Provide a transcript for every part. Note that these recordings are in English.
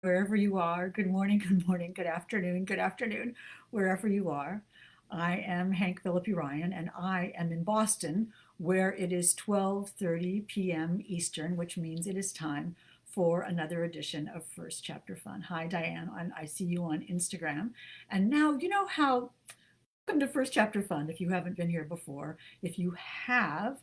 wherever you are. Good morning, good afternoon, wherever you are. I am Hank Philippi Ryan, and I am in Boston, where it is 12:30 p.m. Eastern, which means it is time for another edition of First Chapter Fun. Hi, Diane, and I see you on Instagram. And now, you know how welcome to First Chapter Fun. If you haven't been here before, if you have,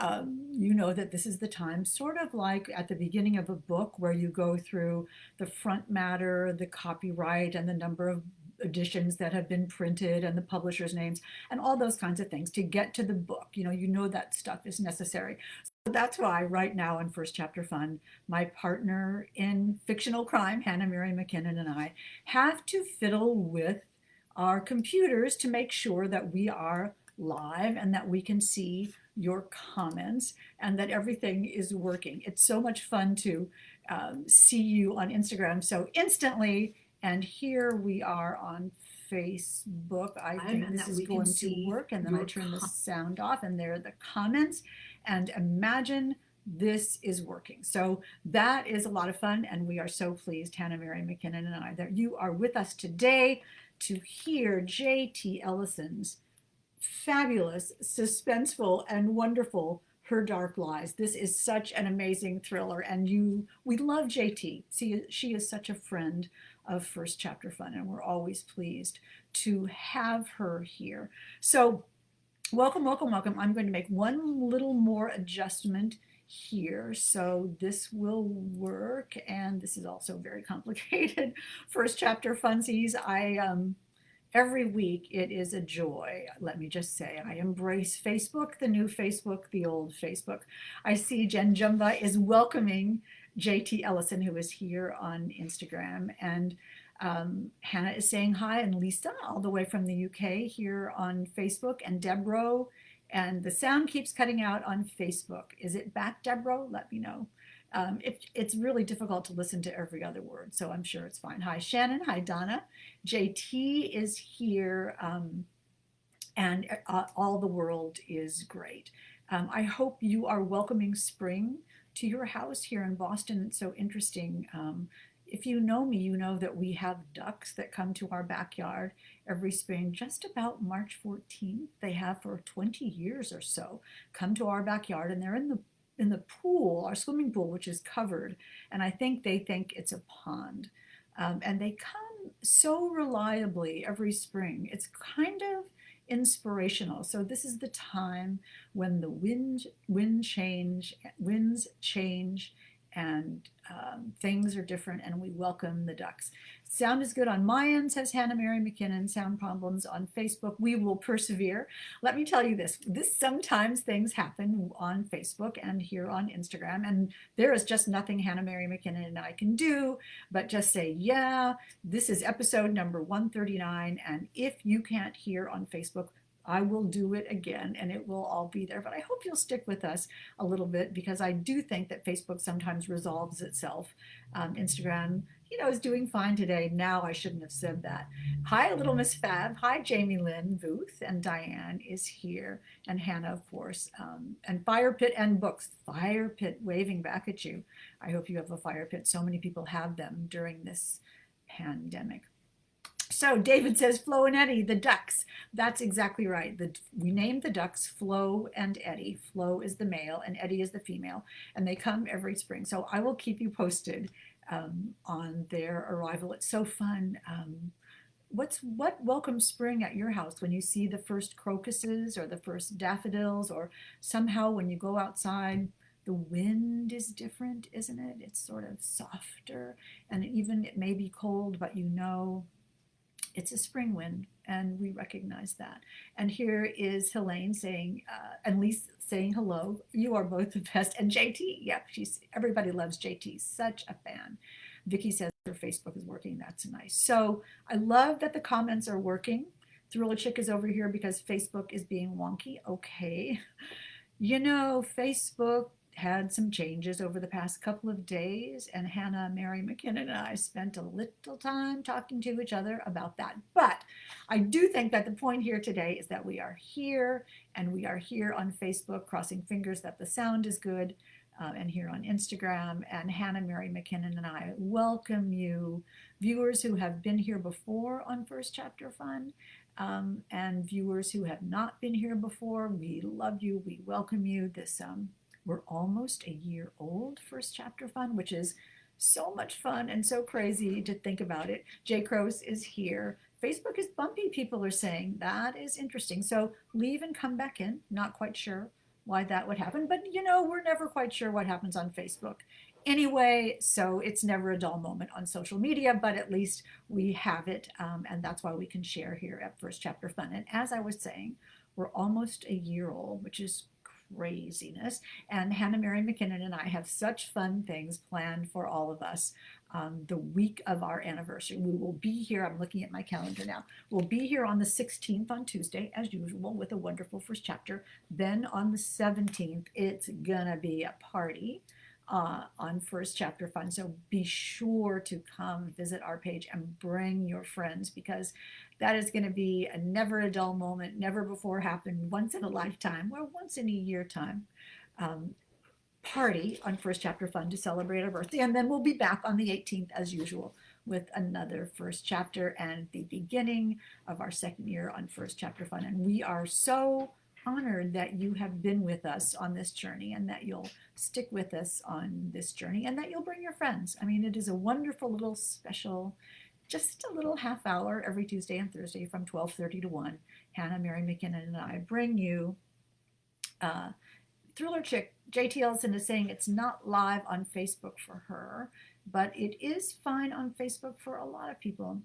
you know that this is the time, sort of like at the beginning of a book, where you go through the front matter, the copyright, and the number of editions that have been printed, and the publisher's names, and all those kinds of things to get to the book. You know that stuff is necessary. So that's why right now in First Chapter Fun, my partner in fictional crime, Hannah Mary McKinnon, and I have to fiddle with our computers to make sure that we are live and that we can see your comments and that everything is working. It's so much fun to see you on Instagram so instantly. And here we are on Facebook. I think this is going to work. And then I turn the sound off, and there are the comments. And imagine this is working. So that is a lot of fun. And we are so pleased, Hannah Mary McKinnon and I, that you are with us today to hear J.T. Ellison's fabulous, suspenseful, and wonderful Her Dark Lies. This is such an amazing thriller, and we love JT. See, she is such a friend of First Chapter Fun, and we're always pleased to have her here. So welcome, welcome, welcome. I'm going to make one little more adjustment here, so this will work, and this is also very complicated. First Chapter Funsies, every week it is a joy. Let me just say, I embrace Facebook, the new Facebook, the old Facebook. I see Jen Jumba is welcoming JT Ellison, who is here on Instagram, and Hannah is saying hi, and Lisa, all the way from the UK, here on Facebook, and Debro. And the sound keeps cutting out on Facebook. Is it back, Debro? Let me know. It's really difficult to listen to every other word, so I'm sure it's fine. Hi, Shannon. Hi, Donna. JT is here, and all the world is great. I hope you are welcoming spring to your house here in Boston. It's so interesting. If you know me, you know that we have ducks that come to our backyard every spring, just about March 14th. They have for 20 years or so come to our backyard, and they're in the pool, our swimming pool, which is covered, and I think they think it's a pond. And they come so reliably every spring. It's kind of inspirational. So this is the time when the winds change, and things are different, and we welcome the ducks. Sound is good on my end, says Hannah Mary McKinnon. Sound problems on Facebook. We will persevere. Let me tell you this. Sometimes things happen on Facebook and here on Instagram, and there is just nothing Hannah Mary McKinnon and I can do but just say, yeah, this is episode number 139, and if you can't hear on Facebook, I will do it again, and it will all be there. But I hope you'll stick with us a little bit, because I do think that Facebook sometimes resolves itself. Instagram, is doing fine today. Now I shouldn't have said that. Hi, Little Miss Fab. Hi, Jamie Lynn Booth, and Diane is here, and Hannah, of course, and Fire Pit and Books. Fire Pit waving back at you. I hope you have a fire pit. So many people have them during this pandemic. So David says Flo and Eddie, the ducks. That's exactly right. We named the ducks Flo and Eddie. Flo is the male and Eddie is the female, and they come every spring. So I will keep you posted on their arrival. It's so fun. What welcomes spring at your house when you see the first crocuses or the first daffodils, or somehow when you go outside? The wind is different, isn't it? It's sort of softer, and even it may be cold, but it's a spring wind, and we recognize that. And here is Helene saying, and Lisa saying hello. You are both the best. And JT, yeah, everybody loves JT. Such a fan. Vicky says her Facebook is working. That's nice. So I love that the comments are working. Thriller Chick is over here because Facebook is being wonky. Okay. Facebook had some changes over the past couple of days, and Hannah Mary McKinnon and I spent a little time talking to each other about that. But I do think that the point here today is that we are here, and we are here on Facebook, crossing fingers that the sound is good. and here on Instagram. And Hannah Mary McKinnon and I welcome you, viewers who have been here before on First Chapter Fun, and viewers who have not been here before. We love you. We welcome you. We're almost a year old, First Chapter Fun, which is so much fun and so crazy to think about it. Jay Croce is here. Facebook is bumpy, people are saying. That is interesting. So leave and come back in. Not quite sure why that would happen, but we're never quite sure what happens on Facebook anyway, so it's never a dull moment on social media, but at least we have it, and that's why we can share here at First Chapter Fun. And as I was saying, we're almost a year old, which is craziness, and Hannah Mary McKinnon and I have such fun things planned for all of us. The week of our anniversary, we will be here. I'm looking at my calendar now. We'll be here on the 16th on Tuesday, as usual, with a wonderful first chapter. Then on the 17th, it's gonna be a party on First Chapter Fun. So be sure to come visit our page and bring your friends, because that is going to be a never a dull moment, never before happened, once in a lifetime, or once in a year time party on First Chapter Fun to celebrate our birthday. And then we'll be back on the 18th as usual with another first chapter and the beginning of our second year on First Chapter Fun. And we are so honored that you have been with us on this journey, and that you'll stick with us on this journey, and that you'll bring your friends. I mean, it is a wonderful little special, just a little half hour every Tuesday and Thursday from 12:30 to 1. Hannah Mary McKinnon and I bring you Thriller Chick. JT Ellison is saying it's not live on Facebook for her, but it is fine on Facebook for a lot of people.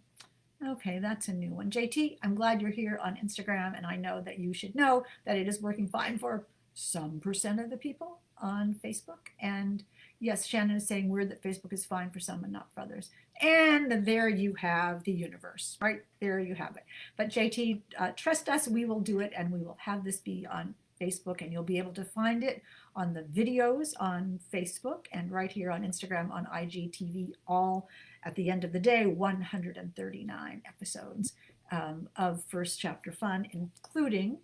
Okay, that's a new one. JT, I'm glad you're here on Instagram, and I know that you should know that it is working fine for some percent of the people on Facebook. And yes, Shannon is saying weird that Facebook is fine for some and not for others. And there you have the universe, right? There you have it. But JT, trust us, we will do it, and we will have this be on Facebook, and you'll be able to find it on the videos on Facebook and right here on Instagram, on IGTV, all at the end of the day, 139 episodes of First Chapter Fun, including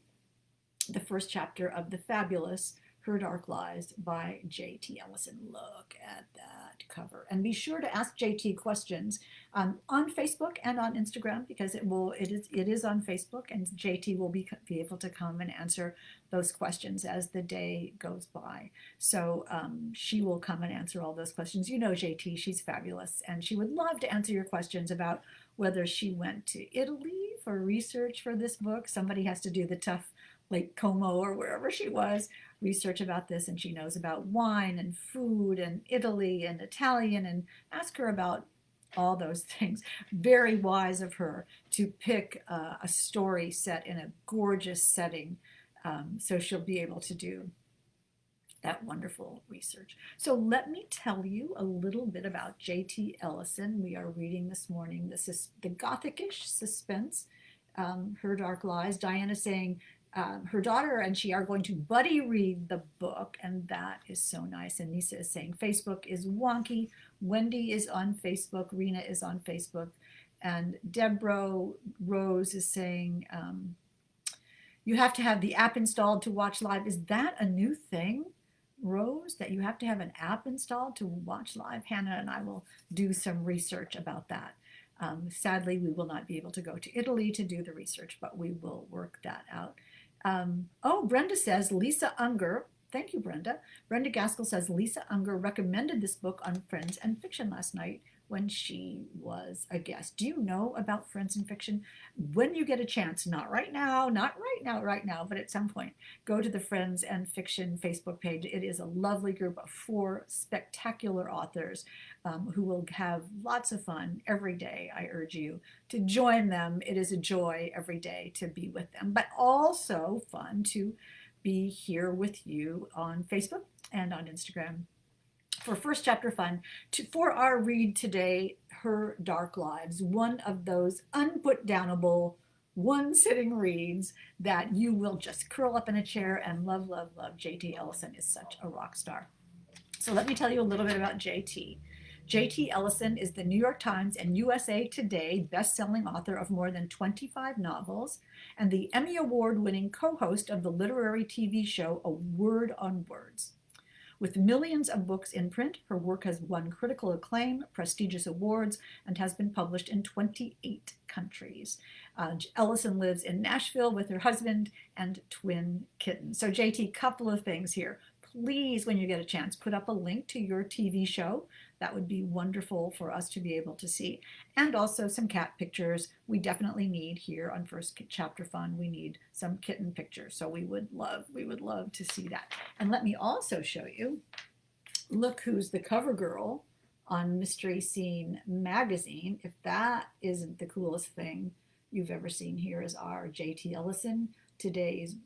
the first chapter of the fabulous Her Dark Lies by J.T. Ellison. Look at that cover. And be sure to ask J.T. questions on Facebook and on Instagram, because it is on Facebook, and J.T. will be able to come and answer those questions as the day goes by. So she will come and answer all those questions. You know J.T., she's fabulous, and she would love to answer your questions about whether she went to Italy for research for this book. Somebody has to do the tough Lake Como or wherever she was, research about this, and she knows about wine and food and Italy and Italian, and ask her about all those things. Very wise of her to pick a story set in a gorgeous setting, so she'll be able to do that wonderful research. So let me tell you a little bit about J.T. Ellison. We are reading this morning. This is the Gothic-ish suspense, Her Dark Lies. Diana saying her daughter and she are going to buddy read the book, and that is so nice. And Nisa is saying Facebook is wonky. Wendy is on Facebook. Rena is on Facebook. And Deborah Rose is saying you have to have the app installed to watch live. Is that a new thing, Rose, that you have to have an app installed to watch live? Hannah and I will do some research about that. Sadly, we will not be able to go to Italy to do the research, but we will work that out. Brenda says Lisa Unger. Thank you, Brenda. Brenda Gaskell says Lisa Unger recommended this book on Friends and Fiction last night when she was a guest. Do you know about Friends and Fiction? When you get a chance, not right now, but at some point, go to the Friends and Fiction Facebook page. It is a lovely group of 4 spectacular authors who will have lots of fun every day. I urge you to join them. It is a joy every day to be with them, but also fun to be here with you on Facebook and on Instagram for First Chapter Fun. For our read today, Her Dark Lives, one of those unputdownable one-sitting reads that you will just curl up in a chair and love, love, love. J.T. Ellison is such a rock star. So let me tell you a little bit about J.T. J.T. Ellison is the New York Times and USA Today best-selling author of more than 25 novels and the Emmy Award-winning co-host of the literary TV show A Word on Words. With millions of books in print, her work has won critical acclaim, prestigious awards, and has been published in 28 countries. Ellison lives in Nashville with her husband and twin kittens. So JT, couple of things here. Please, when you get a chance, put up a link to your TV show. That would be wonderful for us to be able to see. And also some cat pictures. We definitely need here on First Chapter Fun, we need some kitten pictures. So we would love to see that. And let me also show you, look who's the cover girl on Mystery Scene magazine. If that isn't the coolest thing you've ever seen, here is our JT Ellison, today's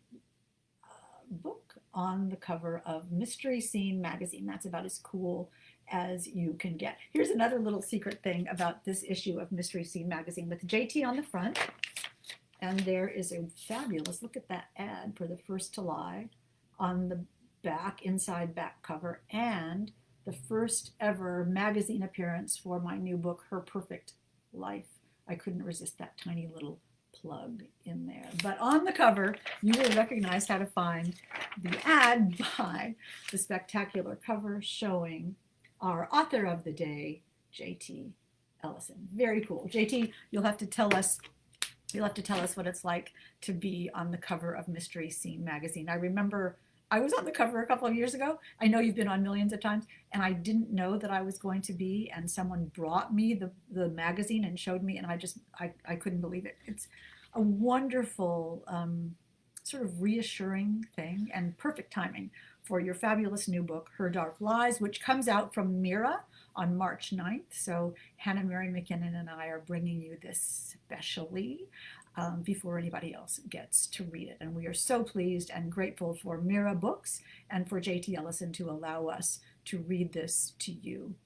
book on the cover of Mystery Scene magazine. That's about as cool as you can get. Here's another little secret thing about this issue of Mystery Scene magazine with JT on the front. And there is a fabulous, look at that ad for The First to Lie on the back, inside back cover, and the first ever magazine appearance for my new book, Her Perfect Life. I couldn't resist that tiny little plug in there. But on the cover, you will recognize how to find the ad by the spectacular cover showing our author of the day, JT Ellison. Very cool. JT, you'll have to tell us what it's like to be on the cover of Mystery Scene magazine. I remember I was on the cover a couple of years ago. I know you've been on millions of times, and I didn't know that I was going to be, and someone brought me the magazine and showed me, and I couldn't believe it. It's a wonderful, sort of reassuring thing and perfect timing for your fabulous new book, Her Dark Lies, which comes out from Mira on March 9th. So Hannah Mary McKinnon and I are bringing you this specially before anybody else gets to read it. And we are so pleased and grateful for Mira Books and for JT Ellison to allow us to read this to you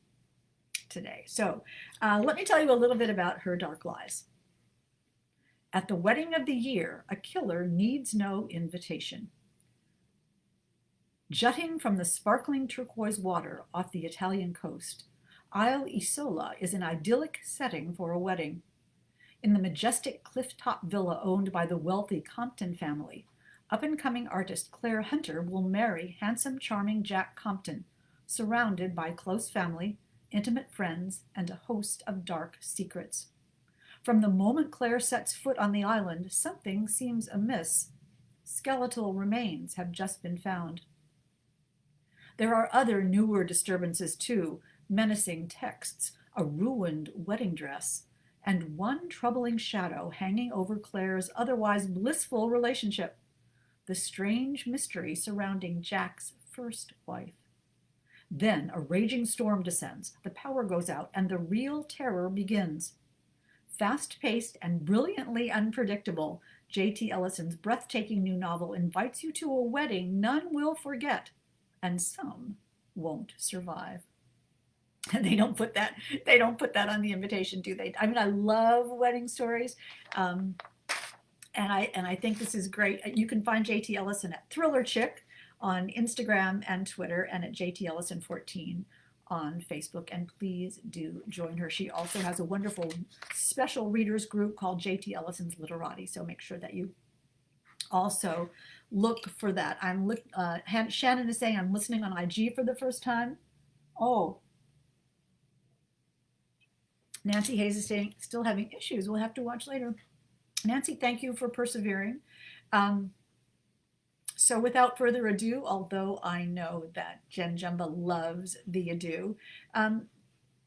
today. So let me tell you a little bit about Her Dark Lies. At the wedding of the year, a killer needs no invitation. Jutting from the sparkling turquoise water off the Italian coast, Isle Isola is an idyllic setting for a wedding. In the majestic cliff-top villa owned by the wealthy Compton family, up-and-coming artist Claire Hunter will marry handsome, charming Jack Compton, surrounded by close family, intimate friends, and a host of dark secrets. From the moment Claire sets foot on the island, something seems amiss. Skeletal remains have just been found. There are other newer disturbances too, menacing texts, a ruined wedding dress, and one troubling shadow hanging over Claire's otherwise blissful relationship, the strange mystery surrounding Jack's first wife. Then a raging storm descends, the power goes out, and the real terror begins. Fast-paced and brilliantly unpredictable, J.T. Ellison's breathtaking new novel invites you to a wedding none will forget, and some won't survive. And they don't put that on the invitation, do they? I mean, I love wedding stories, and I think this is great. You can find J.T. Ellison at Thriller Chick on Instagram and Twitter, and at JT Ellison 14 on Facebook, and please do join her. She also has a wonderful special readers group called JT Ellison's Literati, so make sure that you also look for that. Shannon is saying I'm listening on IG for the first time. Oh, Nancy Hayes is saying still having issues. We'll have to watch later. Nancy, thank you for persevering. So without further ado, although I know that Jen Jumba loves the ado,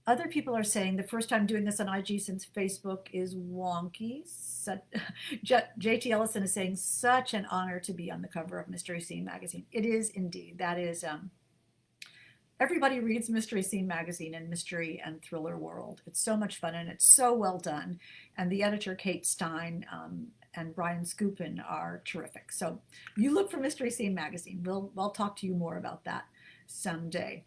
other people are saying the first time doing this on IG since Facebook is wonky. JT Ellison is saying such an honor to be on the cover of Mystery Scene magazine. It is indeed. That is, everybody reads Mystery Scene magazine in mystery and thriller world. It's so much fun and it's so well done. And the editor, Kate Stein, and Brian Scoopin are terrific. So you look for Mystery Scene magazine. I'll talk to you more about that someday.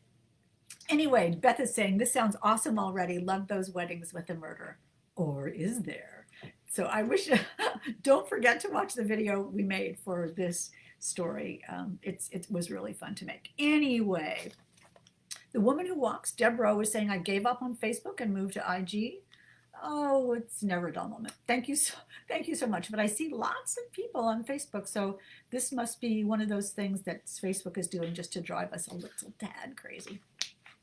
Anyway, Beth is saying, this sounds awesome already. Love those weddings with a murder. Or is there? So I wish, don't forget to watch the video we made for this story. It was really fun to make. Anyway, The Woman Who Walks, Deborah, was saying, I gave up on Facebook and moved to IG. Oh, it's never a dull moment. Thank you so much. But I see lots of people on Facebook, so this must be one of those things that Facebook is doing just to drive us a little tad crazy.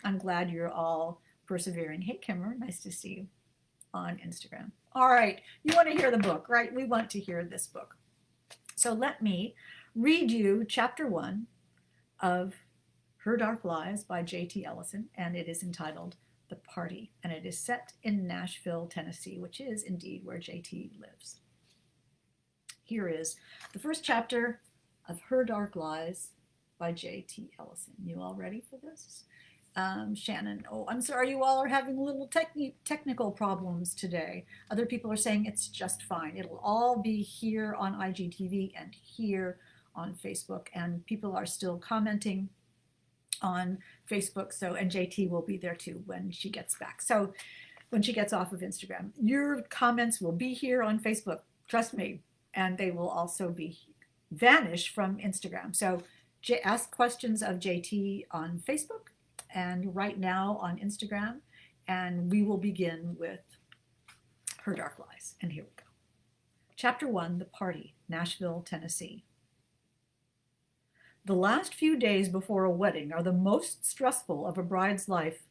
I'm glad you're all persevering. Hey, Kimmer, nice to see you on Instagram. All right, you want to hear the book, right? We want to hear this book. So let me read you chapter 1 of Her Dark Lies by J.T. Ellison, and it is entitled The Party, and it is set in Nashville, Tennessee, which is indeed where J.T. lives. Here is the first chapter of Her Dark Lies by J.T. Ellison. You all ready for this? Shannon, oh, I'm sorry, you all are having little technical problems today. Other people are saying it's just fine. It'll all be here on IGTV and here on Facebook, and people are still commenting on Facebook. So, and JT will be there too when she gets back. So, when she gets off of Instagram, your comments will be here on Facebook. Trust me, and they will also be vanish from Instagram. So, ask questions of JT on Facebook and right now on Instagram, and we will begin with Her Dark Lies. And here we go. Chapter 1, The Party, Nashville, Tennessee. The last few days before a wedding are the most stressful of a bride's life.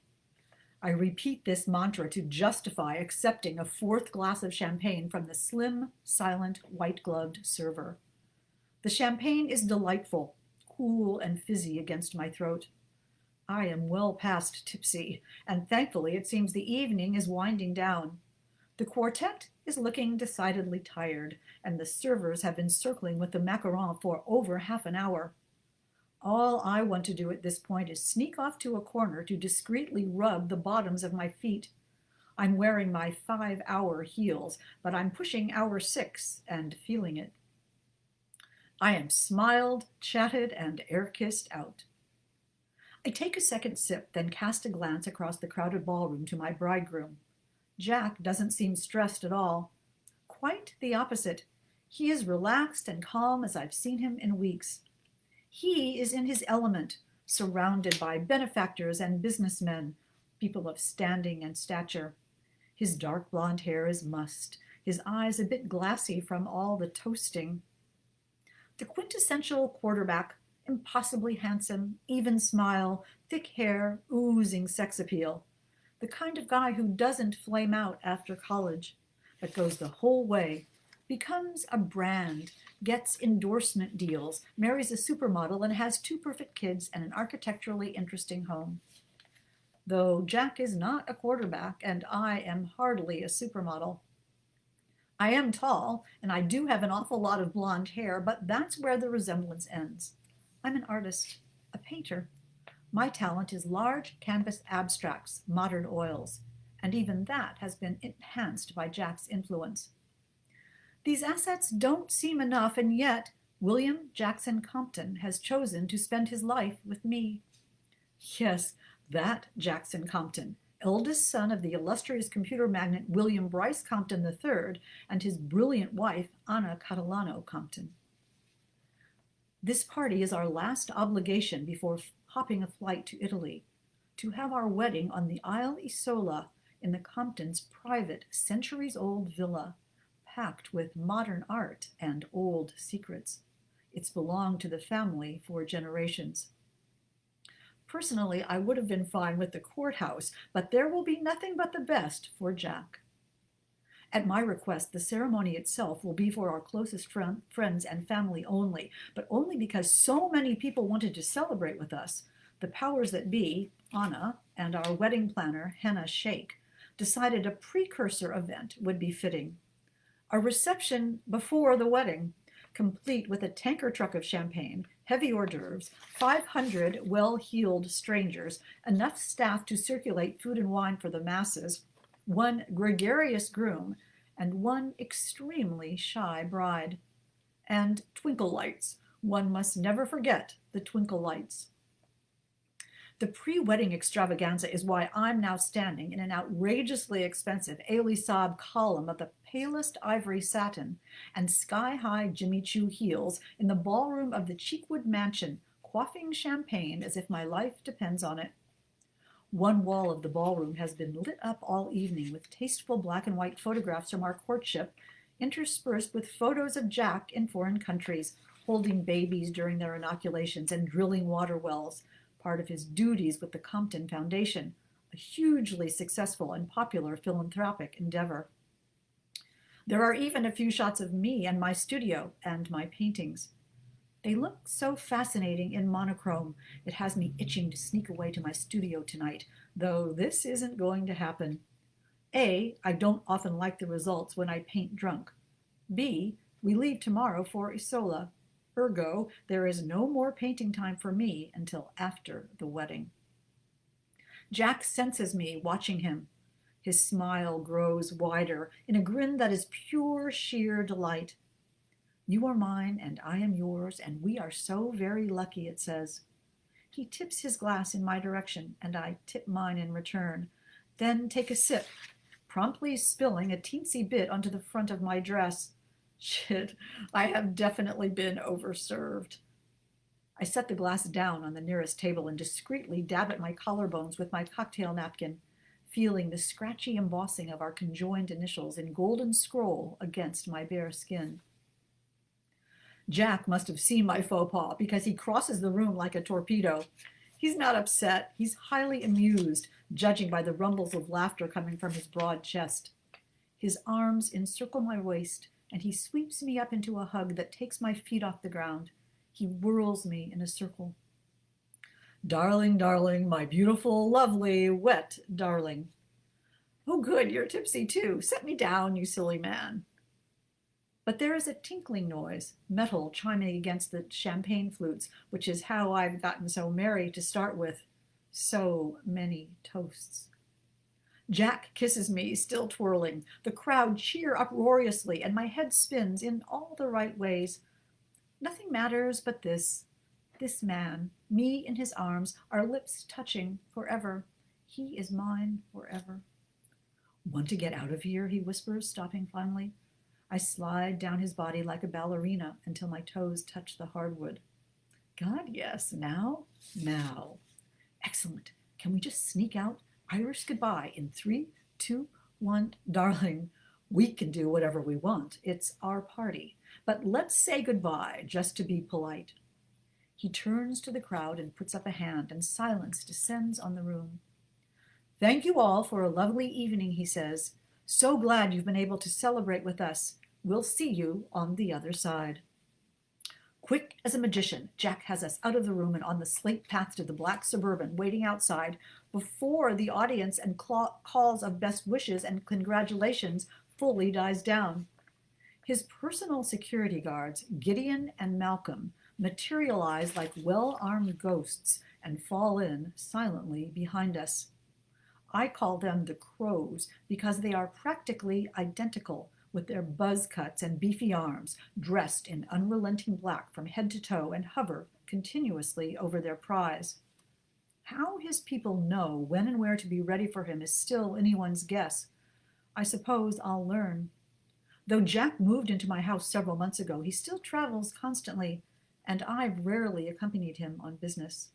I repeat this mantra to justify accepting a fourth glass of champagne from the slim, silent, white-gloved server. The champagne is delightful, cool and fizzy against my throat. I am well past tipsy, and thankfully it seems the evening is winding down. The quartet is looking decidedly tired, and the servers have been circling with the macaron for over half an hour. All I want to do at this point is sneak off to a corner to discreetly rub the bottoms of my feet. I'm wearing my 5-hour heels, but I'm pushing hour 6 and feeling it. I am smiled, chatted, and air-kissed out. I take a second sip, then cast a glance across the crowded ballroom to my bridegroom. Jack doesn't seem stressed at all. Quite the opposite. He is relaxed and calm as I've seen him in weeks. He is in his element, surrounded by benefactors and businessmen, people of standing and stature. His dark blonde hair is mussed, his eyes a bit glassy from all the toasting. The quintessential quarterback, impossibly handsome, even smile, thick hair, oozing sex appeal. The kind of guy who doesn't flame out after college, but goes the whole way, becomes a brand, gets endorsement deals, marries a supermodel, and has 2 perfect kids and an architecturally interesting home. Though Jack is not a quarterback, and I am hardly a supermodel. I am tall, and I do have an awful lot of blonde hair, but that's where the resemblance ends. I'm an artist, a painter. My talent is large canvas abstracts, modern oils, and even that has been enhanced by Jack's influence. These assets don't seem enough, and yet William Jackson Compton has chosen to spend his life with me. Yes, that Jackson Compton, eldest son of the illustrious computer magnate William Bryce Compton III and his brilliant wife, Anna Catalano Compton. This party is our last obligation before hopping a flight to Italy, to have our wedding on the Isle Isola in the Comptons' private, centuries-old villa, packed with modern art and old secrets. It's belonged to the family for generations. Personally, I would have been fine with the courthouse, but there will be nothing but the best for Jack. At my request, the ceremony itself will be for our closest friends and family only, but only because so many people wanted to celebrate with us. The powers that be, Anna, and our wedding planner, Henna Sheikh, decided a precursor event would be fitting. A reception before the wedding, complete with a tanker truck of champagne, heavy hors d'oeuvres, 500 well-heeled strangers, enough staff to circulate food and wine for the masses, 1 gregarious groom, and 1 extremely shy bride. And twinkle lights. One must never forget the twinkle lights. The pre-wedding extravaganza is why I'm now standing in an outrageously expensive Ellison column of the palest ivory satin and sky-high Jimmy Choo heels in the ballroom of the Cheekwood Mansion, quaffing champagne as if my life depends on it. One wall of the ballroom has been lit up all evening with tasteful black and white photographs from our courtship, interspersed with photos of Jack in foreign countries, holding babies during their inoculations and drilling water wells, part of his duties with the Compton Foundation, a hugely successful and popular philanthropic endeavor. There are even a few shots of me and my studio and my paintings. They look so fascinating in monochrome. It has me itching to sneak away to my studio tonight, though this isn't going to happen. A, I don't often like the results when I paint drunk. B, we leave tomorrow for Isola. Ergo, there is no more painting time for me until after the wedding. Jack senses me watching him. His smile grows wider in a grin that is pure sheer delight. You are mine and I am yours, and we are so very lucky, it says. He tips his glass in my direction, and I tip mine in return, then take a sip, promptly spilling a teensy bit onto the front of my dress. Shit, I have definitely been overserved. I set the glass down on the nearest table and discreetly dab at my collarbones with my cocktail napkin, feeling the scratchy embossing of our conjoined initials in golden scroll against my bare skin. Jack must have seen my faux pas because he crosses the room like a torpedo. He's not upset. He's highly amused, judging by the rumbles of laughter coming from his broad chest. His arms encircle my waist, and he sweeps me up into a hug that takes my feet off the ground. He whirls me in a circle. Darling, darling, my beautiful, lovely, wet darling. Oh, good, you're tipsy too. Set me down, you silly man. But there is a tinkling noise, metal chiming against the champagne flutes, which is how I've gotten so merry to start with. So many toasts. Jack kisses me, still twirling. The crowd cheer uproariously, and my head spins in all the right ways. Nothing matters but this man, me in his arms, our lips touching forever. He is mine forever. Want to get out of here, he whispers, stopping finally. I slide down his body like a ballerina until my toes touch the hardwood. God, yes. Now? Now. Excellent. Can we just sneak out? Irish goodbye in 3, 2, 1. Darling, we can do whatever we want. It's our party. But let's say goodbye, just to be polite. He turns to the crowd and puts up a hand, and silence descends on the room. Thank you all for a lovely evening, he says. So glad you've been able to celebrate with us. We'll see you on the other side. Quick as a magician, Jack has us out of the room and on the slate path to the black Suburban, waiting outside before the audience and calls of best wishes and congratulations fully dies down. His personal security guards, Gideon and Malcolm, materialize like well-armed ghosts and fall in silently behind us. I call them the Crows because they are practically identical, with their buzz cuts and beefy arms, dressed in unrelenting black from head to toe, and hover continuously over their prize. How his people know when and where to be ready for him is still anyone's guess. I suppose I'll learn. Though Jack moved into my house several months ago, he still travels constantly, and I've rarely accompanied him on business.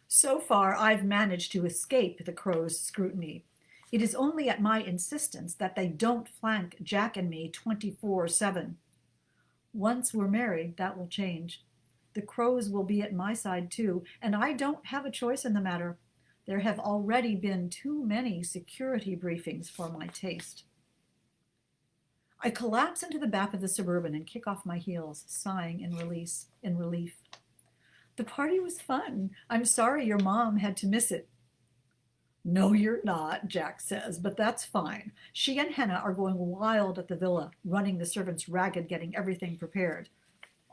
So far, I've managed to escape the Crows' scrutiny. It is only at my insistence that they don't flank Jack and me 24/7. Once we're married, that will change. The Crows will be at my side too, and I don't have a choice in the matter. There have already been too many security briefings for my taste. I collapse into the back of the Suburban and kick off my heels, sighing in relief. The party was fun. I'm sorry your mom had to miss it. No, you're not, Jack says, but that's fine. She and Henna are going wild at the villa, running the servants ragged, getting everything prepared.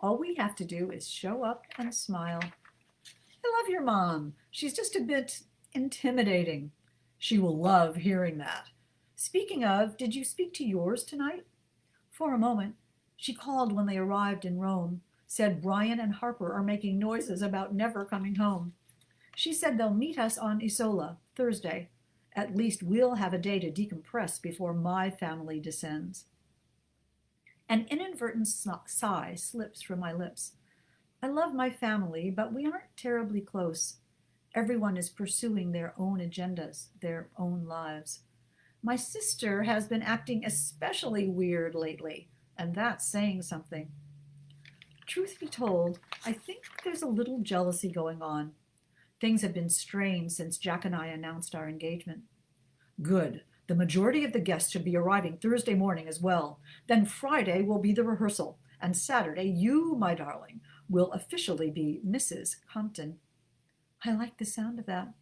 All we have to do is show up and smile. I love your mom. She's just a bit intimidating. She will love hearing that. Speaking of, did you speak to yours tonight? For a moment. She called when they arrived in Rome, said Brian and Harper are making noises about never coming home. She said they'll meet us on Isola, Thursday. At least we'll have a day to decompress before my family descends. An inadvertent sigh slips from my lips. I love my family, but we aren't terribly close. Everyone is pursuing their own agendas, their own lives. My sister has been acting especially weird lately, and that's saying something. Truth be told, I think there's a little jealousy going on. Things have been strained since Jack and I announced our engagement. Good. The majority of the guests should be arriving Thursday morning as well. Then Friday will be the rehearsal, and Saturday you, my darling, will officially be Mrs. Compton. I like the sound of that.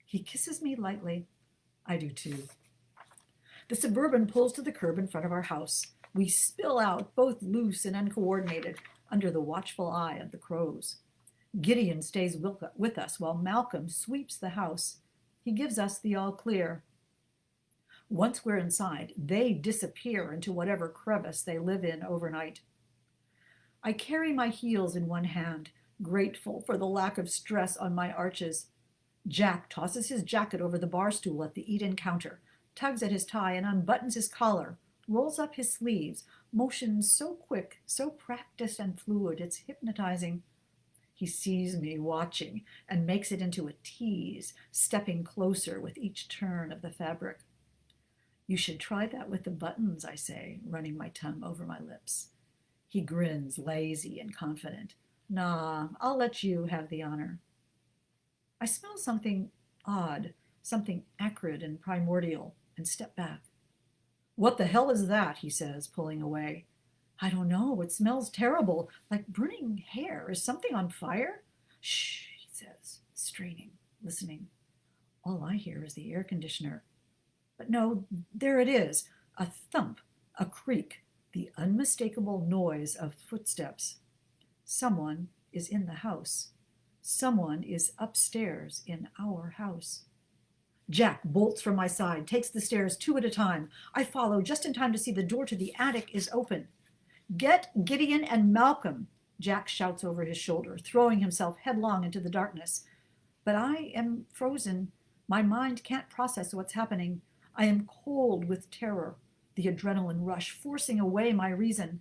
He kisses me lightly. I do too. The Suburban pulls to the curb in front of our house. We spill out, both loose and uncoordinated, under the watchful eye of the crows. Gideon stays with us while Malcolm sweeps the house. He gives us the all clear. Once we're inside, they disappear into whatever crevice they live in overnight. I carry my heels in one hand, grateful for the lack of stress on my arches. Jack tosses his jacket over the bar stool at the eat-in counter, tugs at his tie and unbuttons his collar, rolls up his sleeves, motions so quick, so practiced and fluid, it's hypnotizing. He sees me watching and makes it into a tease, stepping closer with each turn of the fabric. You should try that with the buttons, I say, running my tongue over my lips. He grins, lazy and confident. Nah, I'll let you have the honor. I smell something odd, something acrid and primordial, and step back. What the hell is that? He says, pulling away. I don't know. It smells terrible, like burning hair. Is something on fire? Shh, he says, straining, listening. All I hear is the air conditioner. But no, there it is. A thump, a creak, the unmistakable noise of footsteps. Someone is in the house. Someone is upstairs in our house. Jack bolts from my side, takes the stairs 2 at a time. I follow just in time to see the door to the attic is open. Get Gideon and Malcolm, Jack shouts over his shoulder, throwing himself headlong into the darkness. But I am frozen. My mind can't process what's happening. I am cold with terror, the adrenaline rush forcing away my reason.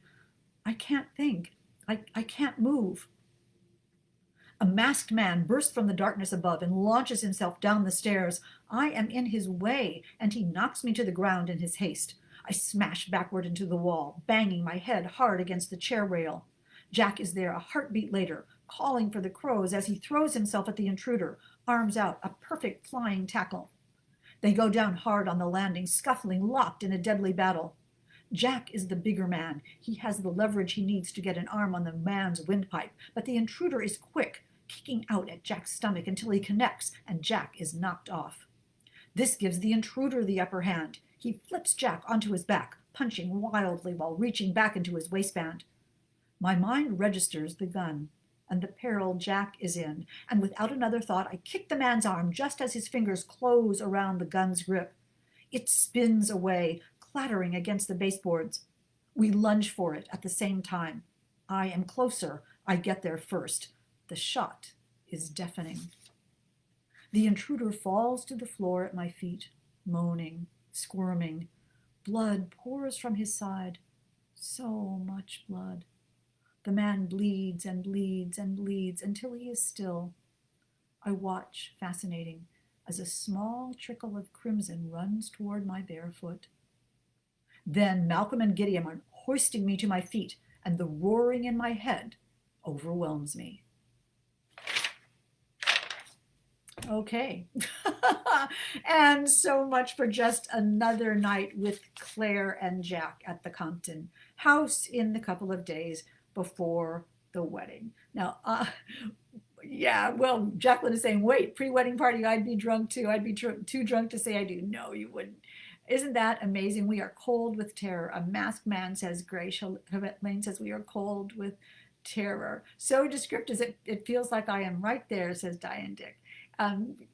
I can't think. I can't move. A masked man bursts from the darkness above and launches himself down the stairs. I am in his way, and he knocks me to the ground in his haste. I smash backward into the wall, banging my head hard against the chair rail. Jack is there a heartbeat later, calling for the crows as he throws himself at the intruder, arms out, a perfect flying tackle. They go down hard on the landing, scuffling, locked in a deadly battle. Jack is the bigger man. He has the leverage he needs to get an arm on the man's windpipe, but the intruder is quick, kicking out at Jack's stomach until he connects, and Jack is knocked off. This gives the intruder the upper hand. He flips Jack onto his back, punching wildly while reaching back into his waistband. My mind registers the gun and the peril Jack is in, and without another thought, I kick the man's arm just as his fingers close around the gun's grip. It spins away, clattering against the baseboards. We lunge for it at the same time. I am closer. I get there first. The shot is deafening. The intruder falls to the floor at my feet, moaning, squirming. Blood pours from his side. So much blood. The man bleeds and bleeds and bleeds until he is still. I watch, fascinating, as a small trickle of crimson runs toward my bare foot. Then Malcolm and Gideon are hoisting me to my feet, and the roaring in my head overwhelms me. Okay. And so much for just another night with Claire and Jack at the Compton house in the couple of days before the wedding. Now, yeah, well, Jacqueline is saying, wait, pre-wedding party, I'd be drunk too. I'd be too drunk to say I do. No, you wouldn't. Isn't that amazing? We are cold with terror. A masked man says gray. Lane says we are cold with terror. So descriptive. It feels like I am right there, says Diane Dick.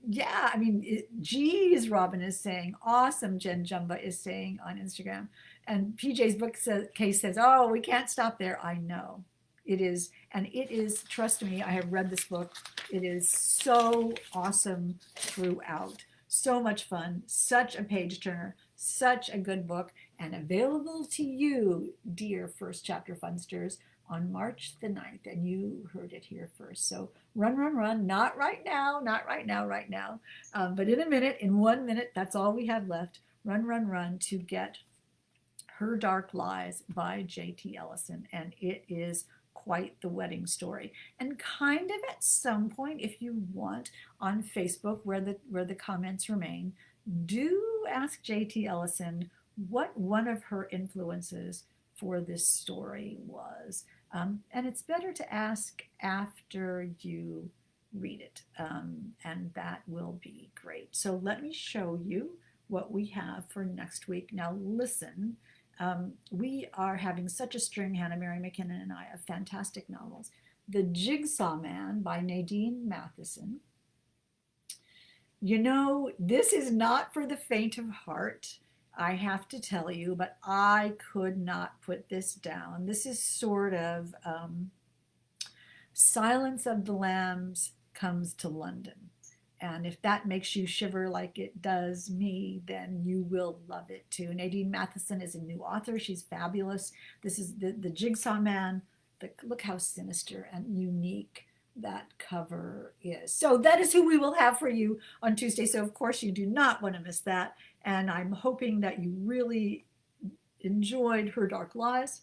Yeah, I mean, geez, Robin is saying. Awesome, Jen Jumba is saying on Instagram. And PJ's bookcase says, oh, we can't stop there. I know. It is, and it is, trust me, I have read this book. It is so awesome throughout. So much fun, such a page turner, such a good book, and available to you, dear First Chapter Funsters, on March the 9th, and you heard it here first. So run, run, run, not right now, not right now, right now, but in a minute, in 1 minute, that's all we have left. Run, run, run to get Her Dark Lies by J.T. Ellison, and it is quite the wedding story. And kind of at some point, if you want, on Facebook, where the comments remain, do ask J.T. Ellison what one of her influences for this story was. And it's better to ask after you read it, and that will be great. So let me show you what we have for next week. Now listen, we are having such a string, Hannah Mary McKinnon and I, of fantastic novels. The Jigsaw Man by Nadine Matheson. You know, this is not for the faint of heart, I have to tell you, but I could not put this down. This is sort of Silence of the Lambs Comes to London. And if that makes you shiver like it does me, then you will love it too. Nadine Matheson is a new author. She's fabulous. This is the Jigsaw Man. Look how sinister and unique that cover is. So that is who we will have for you on Tuesday. So of course you do not want to miss that. And I'm hoping that you really enjoyed Her Dark Lies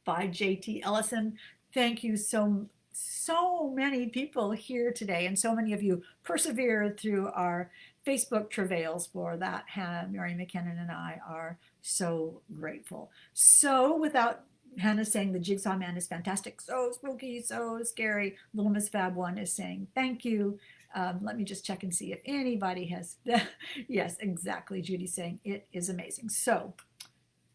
by J.T. Ellison. Thank you so many people here today, and so many of you persevered through our Facebook travails for that. Hannah Mary McKinnon and I are so grateful. So without Hannah saying the Jigsaw Man is fantastic, so spooky, so scary, Little Miss Fab 1 is saying thank you. Let me just check and see if anybody has. Yes, exactly. Judy's saying it is amazing. So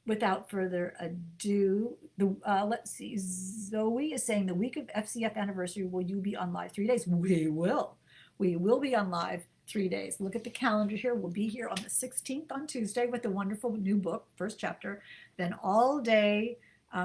without further ado, let's see. Zoe is saying the week of FCF anniversary, will you be on live 3 days? We will. We will be on live 3 days. Look at the calendar here. We'll be here on the 16th on Tuesday with the wonderful new book, first chapter. Then all day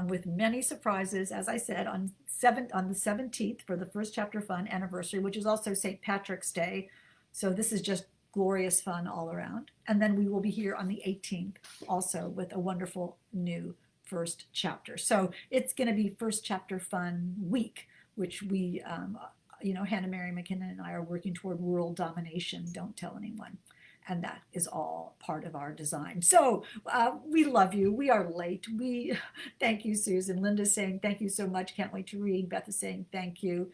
with many surprises, as I said, on the 17th for the first chapter fun anniversary, which is also St. Patrick's Day. So this is just glorious fun all around. And then we will be here on the 18th also with a wonderful new first chapter. So it's going to be first chapter fun week, which we, Hannah Mary McKinnon and I are working toward world domination. Don't tell anyone. And that is all part of our design. So we love you. We are late. Thank you, Susan. Linda's saying thank you so much. Can't wait to read. Beth is saying thank you.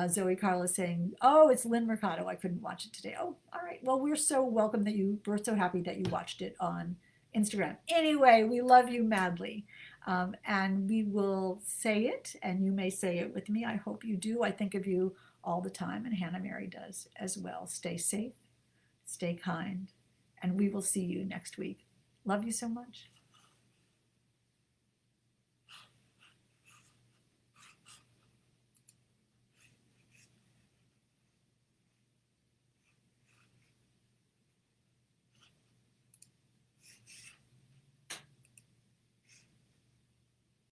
Zoe Carla saying, oh, it's Lynn Mercado. I couldn't watch it today. Oh, all right. Well, we're so happy that you watched it on Instagram. Anyway, we love you madly. And we will say it, and you may say it with me. I hope you do. I think of you all the time, and Hannah Mary does as well. Stay safe, stay kind, and we will see you next week. Love you so much.